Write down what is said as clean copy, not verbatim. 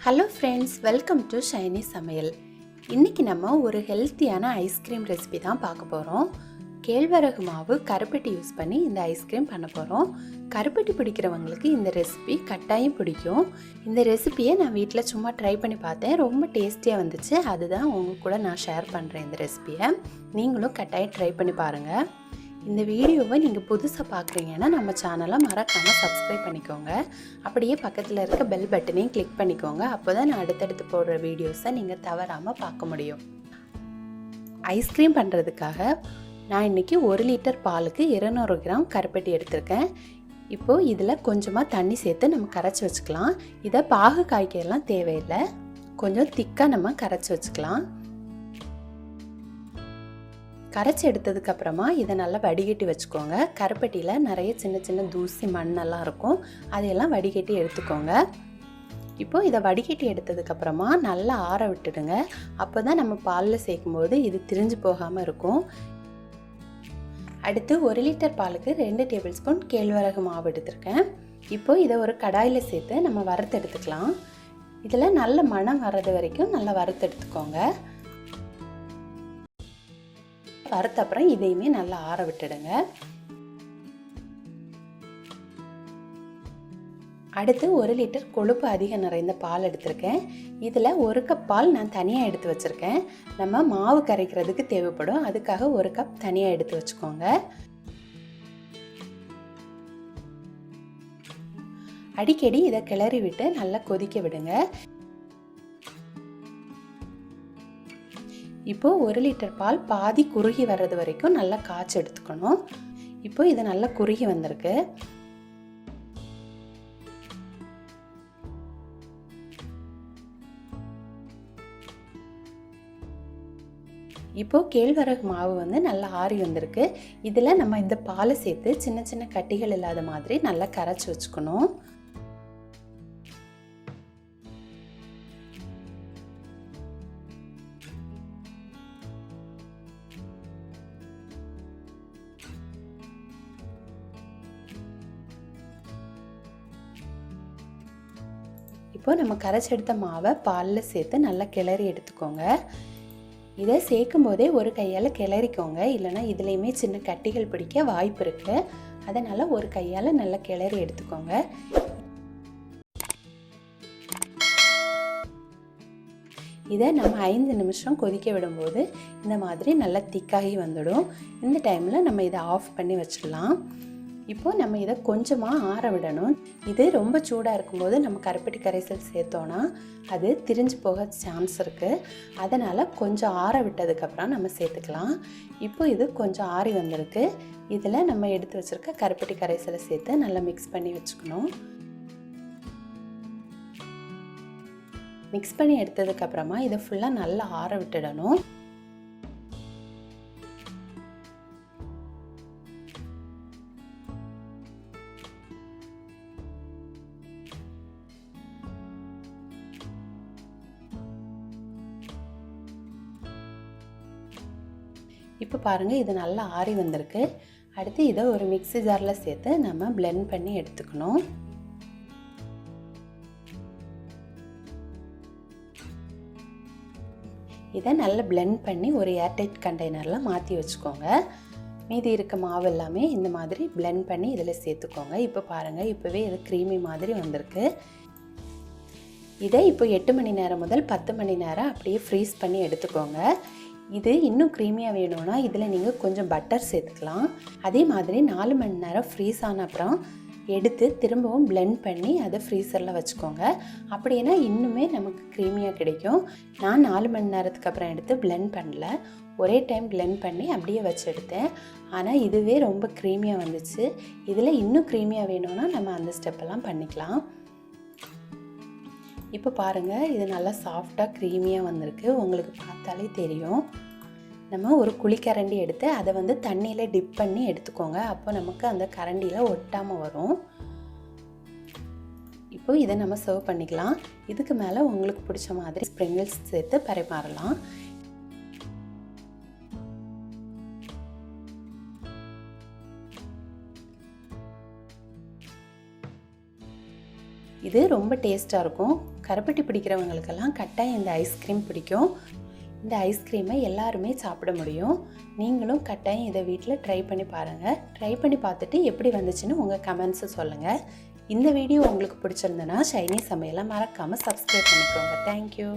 Hello friends, welcome to Shiny Samayal. இன்றைக்கி நம்ம ஒரு ஹெல்த்தியான ஐஸ்கிரீம் ரெசிபி தான் பார்க்க போகிறோம். கேழ்வரகு மாவு கருப்பட்டி யூஸ் பண்ணி இந்த ஐஸ்கிரீம் பண்ண போகிறோம். கருப்பட்டி பிடிக்கிறவங்களுக்கு இந்த ரெசிபி கட்டாயம் பிடிக்கும். இந்த ரெசிபியை நான் வீட்டில் சும்மா ட்ரை பண்ணி பார்த்தேன், ரொம்ப டேஸ்டியாக வந்துச்சு. அதுதான் உங்கள் கூட நான் ஷேர் பண்ணுறேன். இந்த ரெசிபியை நீங்களும் கட்டாயம் ட்ரை பண்ணி பாருங்கள். இந்த வீடியோவை நீங்கள் புதுசாக பார்க்குறீங்கன்னா நம்ம சேனலை மறக்காமல் சப்ஸ்கிரைப் பண்ணிக்கோங்க. அப்படியே பக்கத்தில் இருக்க பெல் பட்டனையும் கிளிக் பண்ணிக்கோங்க. அப்போ தான் நான் அடுத்தடுத்து போடுற வீடியோஸை நீங்கள் தவறாமல் பார்க்க முடியும். ஐஸ்கிரீம் பண்ணுறதுக்காக நான் இன்றைக்கி 1 லிட்டர் பாலுக்கு 200 கிராம் கருப்பட்டி எடுத்திருக்கேன். இப்போது இதில் கொஞ்சமாக தண்ணி சேர்த்து நம்ம கரைச்சி வச்சுக்கலாம். இதை பாகு காய்க்கலாம் தேவையில்லை, கொஞ்சம் திக்காக நம்ம கரைச்சி வச்சுக்கலாம். கரைச்சி எடுத்ததுக்கப்புறமா இதை நல்லா வடிகட்டி வச்சுக்கோங்க. கருப்பட்டியில் நிறைய சின்ன சின்ன தூசி மண்ணெல்லாம் இருக்கும், அதையெல்லாம் வடிகட்டி எடுத்துக்கோங்க. இப்போது இதை வடிகட்டி எடுத்ததுக்கப்புறமா நல்லா ஆற விட்டுடுங்க. அப்போ தான் நம்ம பாலில் சேர்க்கும்போது இது திரிஞ்சு போகாமல் இருக்கும். அடுத்து 1 லிட்டர் பாலுக்கு 2 டேபிள் ஸ்பூன் கேழ்வரகு மாவு எடுத்திருக்கேன். இப்போது இதை ஒரு கடாயில் சேர்த்து நம்ம வறுத்து எடுத்துக்கலாம். இதில் நல்ல மணம் வர்றது வரைக்கும் நல்லா வறுத்து எடுத்துக்கோங்க. வறுத்த அப்புறம் இதையுமே நல்லா ஆற விட்டுடுங்க. அடுத்து 1 லிட்டர் கொழுப்பு அதிகம் நிறைந்த பால் எடுத்திருக்கேன். இதில் 1 கப் பால் நான் தனியாக எடுத்து வச்சுருக்கேன். நம்ம மாவு கரைக்கிறதுக்கு தேவைப்படும், அதுக்காக 1 கப் தனியாக எடுத்து வச்சுக்கோங்க. அடிக்கடி இதை கிளறி விட்டு நல்லா கொதிக்க விடுங்க. இப்போது 1 லிட்டர் பால் பாதி குறுகி வர்றது வரைக்கும் நல்லா காய்ச்சி எடுத்துக்கணும். இப்போது இது நல்லா குறுகி வந்திருக்கு. இப்போது கேழ்வரகு மாவு நல்லா ஆறி வந்திருக்கு. இதில் நம்ம இந்த பாலை சேர்த்து சின்ன சின்ன கட்டிகள் இல்லாத மாதிரி நல்லா கரைச்சி வச்சுக்கணும். இப்போ நம்ம கரைச்சி எடுத்த மாவை பாலில் சேர்த்து நல்லா கிளறி எடுத்துக்கோங்க. இதை சேர்க்கும் போதே ஒரு கையால் கிளறிக்கோங்க, இல்லைனா இதுலேயுமே சின்ன கட்டிகள் பிடிக்க வாய்ப்பு இருக்குது. அதனால் ஒரு கையால் நல்லா கிளறி எடுத்துக்கோங்க. இதை நம்ம 5 நிமிஷம் கொதிக்க விடும்போது இந்த மாதிரி நல்லா திக்காகி வந்துடும். இந்த டைமில் நம்ம இதை ஆஃப் பண்ணி வச்சிடலாம். இப்போது நம்ம இதை கொஞ்சமாக ஆற விடணும். இது ரொம்ப சூடாக இருக்கும்போது நம்ம கருப்பட்டி கரைசல் சேர்த்தோன்னா அது திரிஞ்சு போக சான்ஸ் இருக்குது. அதனால் கொஞ்சம் ஆற விட்டதுக்கப்புறம் நம்ம சேர்த்துக்கலாம். இப்போ இது கொஞ்சம் ஆறி வந்திருக்கு. இதில் நம்ம எடுத்து வச்சுருக்க கருப்பட்டி கரைசலை சேர்த்து நல்லா மிக்ஸ் பண்ணி வச்சுக்கணும். மிக்ஸ் பண்ணி எடுத்ததுக்கப்புறமா இதை ஃபுல்லாக நல்லா ஆற விட்டுடணும். இப்போ பாருங்கள், இது நல்லா ஆறி வந்திருக்கு. அடுத்து இதை ஒரு மிக்ஸி ஜாரில் சேர்த்து நம்ம பிளெண்ட் பண்ணி எடுத்துக்கணும். இதை நல்லா பிளெண்ட் பண்ணி ஒரு ஏர்டைட் கண்டெய்னரில் மாற்றி வச்சுக்கோங்க. மீதி இருக்க மாவு எல்லாமே இந்த மாதிரி பிளெண்ட் பண்ணி இதில் சேர்த்துக்கோங்க. இப்போ பாருங்கள், இப்போவே இது க்ரீமி மாதிரி வந்திருக்கு. இதை இப்போ 8 மணி நேரம் முதல் 10 மணி நேரம் அப்படியே ஃப்ரீஸ் பண்ணி எடுத்துக்கோங்க. இது இன்னும் க்ரீமியாக வேணும்னா இதில் நீங்கள் கொஞ்சம் பட்டர் சேர்த்துக்கலாம். அதே மாதிரி 4 மணி நேரம் ஃப்ரீஸ் ஆன அப்புறம் எடுத்து திரும்பவும் பிளெண்ட் பண்ணி அதை ஃப்ரீசரில் வச்சுக்கோங்க. அப்படின்னா இன்னுமே நமக்கு க்ரீமியாக கிடைக்கும். நான் 4 மணி நேரத்துக்கு அப்புறம் எடுத்து பிளெண்ட் பண்ணல, ஒரே டைம் பிளெண்ட் பண்ணி அப்படியே வச்சு எடுத்தேன். ஆனால் இதுவே ரொம்ப க்ரீமியாக வந்துச்சு. இதில் இன்னும் க்ரீமியாக வேணும்னா நம்ம அந்த ஸ்டெப்பெல்லாம் பண்ணிக்கலாம். இப்போ பாருங்கள், இது நல்லா சாஃப்டாக க்ரீமியாக வந்திருக்கு. உங்களுக்கு பார்த்தாலே தெரியும். நம்ம ஒரு குழிக்கரண்டி எடுத்து அதை தண்ணியில் டிப் பண்ணி எடுத்துக்கோங்க. அப்போ நமக்கு அந்த கரண்டியில் ஒட்டாமல் வரும். இப்போ இதை நம்ம சர்வ் பண்ணிக்கலாம். இதுக்கு மேலே உங்களுக்கு பிடிச்ச மாதிரி ஸ்ப்ரிங்கிள்ஸ் சேர்த்து பரிமாறலாம். இது ரொம்ப டேஸ்ட்டாக இருக்கும். கருப்பட்டி பிடிக்கிறவங்களுக்கெல்லாம் கட்டாயம் இந்த ஐஸ்கிரீம் பிடிக்கும். இந்த ஐஸ்கிரீமை எல்லாருமே சாப்பிட முடியும். நீங்களும் கட்டாயம் இதை வீட்டில் ட்ரை பண்ணி பாருங்கள். ட்ரை பண்ணி பார்த்துட்டு எப்படி வந்துச்சுன்னு உங்கள் கமெண்ட்ஸை சொல்லுங்கள். இந்த வீடியோ உங்களுக்கு பிடிச்சிருந்தனா ஷைனி சமையலை மறக்காமல் சப்ஸ்கிரைப் பண்ணிக்கோங்க. தேங்க்யூ.